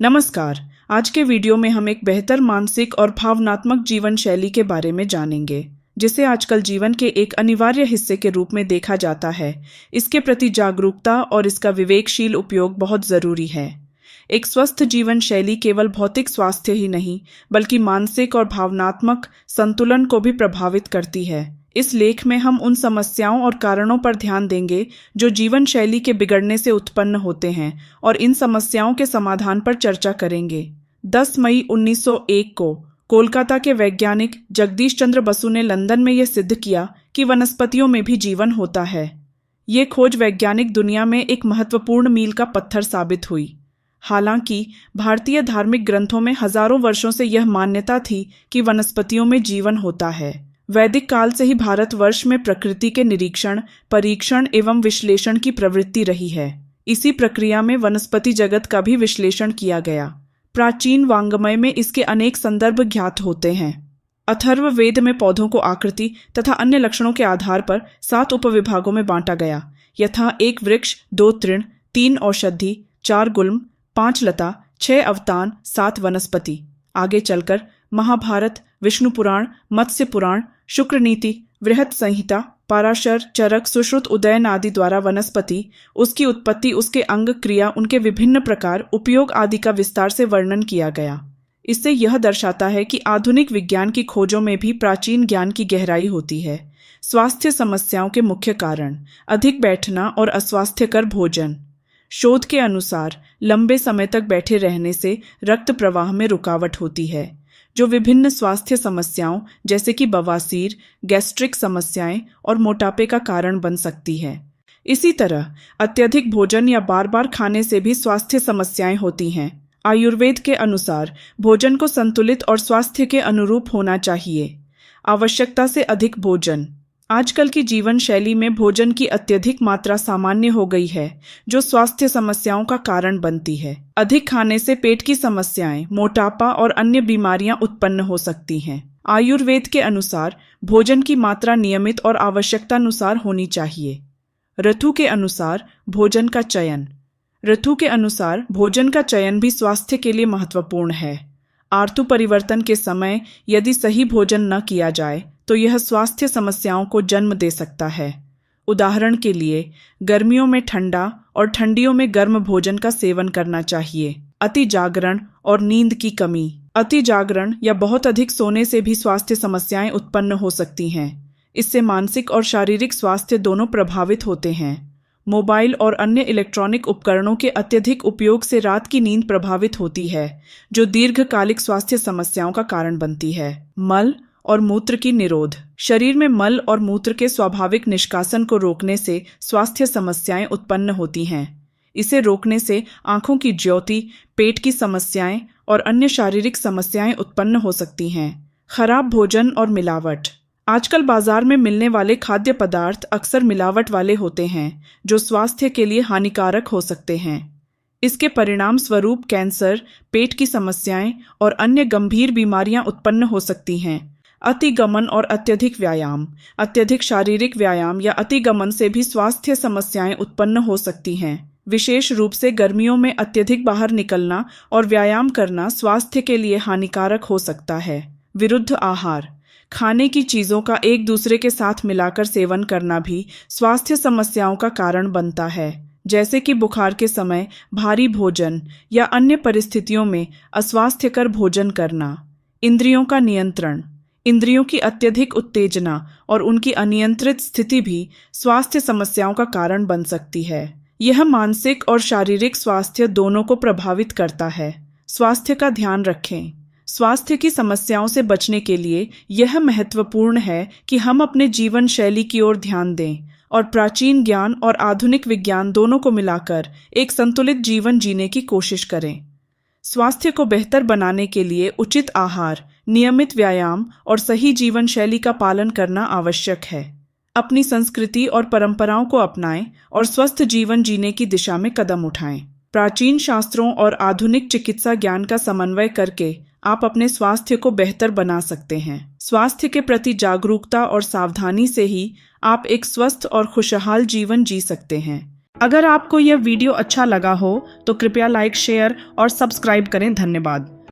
नमस्कार। आज के वीडियो में हम एक बेहतर मानसिक और भावनात्मक जीवन शैली के बारे में जानेंगे, जिसे आजकल जीवन के एक अनिवार्य हिस्से के रूप में देखा जाता है। इसके प्रति जागरूकता और इसका विवेकशील उपयोग बहुत जरूरी है। एक स्वस्थ जीवन शैली केवल भौतिक स्वास्थ्य ही नहीं, बल्कि मानसिक और भावनात्मक संतुलन को भी प्रभावित करती है। इस लेख में हम उन समस्याओं और कारणों पर ध्यान देंगे जो जीवन शैली के बिगड़ने से उत्पन्न होते हैं और इन समस्याओं के समाधान पर चर्चा करेंगे। 10 मई 1901 को कोलकाता के वैज्ञानिक जगदीश चंद्र बसु ने लंदन में यह सिद्ध किया कि वनस्पतियों में भी जीवन होता है। ये खोज वैज्ञानिक दुनिया में एक महत्वपूर्ण मील का पत्थर साबित हुई। हालांकि भारतीय धार्मिक ग्रंथों में हजारों वर्षों से यह मान्यता थी कि वनस्पतियों में जीवन होता है। वैदिक काल से ही भारतवर्ष में प्रकृति के निरीक्षण, परीक्षण एवं विश्लेषण की प्रवृत्ति रही है। इसी प्रक्रिया में वनस्पति जगत का भी विश्लेषण किया गया। प्राचीन वाङ्मय में इसके अनेक संदर्भ ज्ञात होते हैं। अथर्व वेद में पौधों को आकृति तथा अन्य लक्षणों के आधार पर 7 उपविभागों में बांटा गया, यथा 1 वृक्ष, 2 तृण, 3 औषधि, 4 गुल्म, 5 लता, 6 अवतान, 7 वनस्पति। आगे चलकर महाभारत, विष्णु पुराण, मत्स्य पुराण, शुक्र नीति, वृहत संहिता, पाराशर, चरक, सुश्रुत, उदयन आदि द्वारा वनस्पति, उसकी उत्पत्ति, उसके अंग, क्रिया, उनके विभिन्न प्रकार, उपयोग आदि का विस्तार से वर्णन किया गया। इससे यह दर्शाता है कि आधुनिक विज्ञान की खोजों में भी प्राचीन ज्ञान की गहराई होती है। स्वास्थ्य समस्याओं के मुख्य कारण: अधिक बैठना और अस्वास्थ्यकर भोजन। शोध के अनुसार लंबे समय तक बैठे रहने से रक्त प्रवाह में रुकावट होती है, जो विभिन्न स्वास्थ्य समस्याओं जैसे कि बवासीर, गैस्ट्रिक समस्याएं और मोटापे का कारण बन सकती है। इसी तरह अत्यधिक भोजन या बार बार खाने से भी स्वास्थ्य समस्याएं होती हैं। आयुर्वेद के अनुसार भोजन को संतुलित और स्वास्थ्य के अनुरूप होना चाहिए। आवश्यकता से अधिक भोजन। आजकल की जीवन शैली में भोजन की अत्यधिक मात्रा सामान्य हो गई है, जो स्वास्थ्य समस्याओं का कारण बनती है। अधिक खाने से पेट की समस्याएं, मोटापा और अन्य बीमारियां उत्पन्न हो सकती हैं। आयुर्वेद के अनुसार भोजन की मात्रा नियमित और आवश्यकतानुसार होनी चाहिए। ऋतु के अनुसार भोजन का चयन। ऋतु के अनुसार भोजन का चयन भी स्वास्थ्य के लिए महत्वपूर्ण है। आर्तु परिवर्तन के समय यदि सही भोजन न किया जाए तो यह स्वास्थ्य समस्याओं को जन्म दे सकता है। उदाहरण के लिए, गर्मियों में ठंडा और ठंडियों में गर्म भोजन का सेवन करना चाहिए। अति जागरण और नींद की कमी। अति जागरण या बहुत अधिक सोने से भी स्वास्थ्य समस्याएं उत्पन्न हो सकती हैं। इससे मानसिक और शारीरिक स्वास्थ्य दोनों प्रभावित होते हैं। मोबाइल और अन्य इलेक्ट्रॉनिक उपकरणों के अत्यधिक उपयोग से रात की नींद प्रभावित होती है, जो दीर्घकालिक स्वास्थ्य समस्याओं का कारण बनती है। मल और मूत्र की निरोध। शरीर में मल और मूत्र के स्वाभाविक निष्कासन को रोकने से स्वास्थ्य समस्याएं उत्पन्न होती हैं। इसे रोकने से आंखों की ज्योति, पेट की समस्याएं और अन्य शारीरिक समस्याएं उत्पन्न हो सकती हैं। खराब भोजन और मिलावट। आजकल बाजार में मिलने वाले खाद्य पदार्थ अक्सर मिलावट वाले होते हैं, जो स्वास्थ्य के लिए हानिकारक हो सकते हैं। इसके परिणाम स्वरूप कैंसर, पेट की समस्याएं और अन्य गंभीर बीमारियां उत्पन्न हो सकती हैं। अतिगमन और अत्यधिक व्यायाम। अत्यधिक शारीरिक व्यायाम या अतिगमन से भी स्वास्थ्य समस्याएं उत्पन्न हो सकती हैं। विशेष रूप से गर्मियों में अत्यधिक बाहर निकलना और व्यायाम करना स्वास्थ्य के लिए हानिकारक हो सकता है। विरुद्ध आहार। खाने की चीज़ों का एक दूसरे के साथ मिलाकर सेवन करना भी स्वास्थ्य समस्याओं का कारण बनता है, जैसे कि बुखार के समय भारी भोजन या अन्य परिस्थितियों में अस्वास्थ्यकर भोजन करना। इंद्रियों का नियंत्रण। इंद्रियों की अत्यधिक उत्तेजना और उनकी अनियंत्रित स्थिति भी स्वास्थ्य समस्याओं का कारण बन सकती है। यह मानसिक और शारीरिक स्वास्थ्य दोनों को प्रभावित करता है। स्वास्थ्य का ध्यान रखें। स्वास्थ्य की समस्याओं से बचने के लिए यह महत्वपूर्ण है कि हम अपने जीवन शैली की ओर ध्यान दें और प्राचीन ज्ञान और आधुनिक विज्ञान दोनों को मिलाकर एक संतुलित जीवन जीने की कोशिश करें। स्वास्थ्य को बेहतर बनाने के लिए उचित आहार, नियमित व्यायाम और सही जीवन शैली का पालन करना आवश्यक है। अपनी संस्कृति और परंपराओं को अपनाएं और स्वस्थ जीवन जीने की दिशा में कदम उठाएं। प्राचीन शास्त्रों और आधुनिक चिकित्सा ज्ञान का समन्वय करके आप अपने स्वास्थ्य को बेहतर बना सकते हैं। स्वास्थ्य के प्रति जागरूकता और सावधानी से ही आप एक स्वस्थ और खुशहाल जीवन जी सकते हैं। अगर आपको यह वीडियो अच्छा लगा हो तो कृपया लाइक, शेयर और सब्सक्राइब करें। धन्यवाद।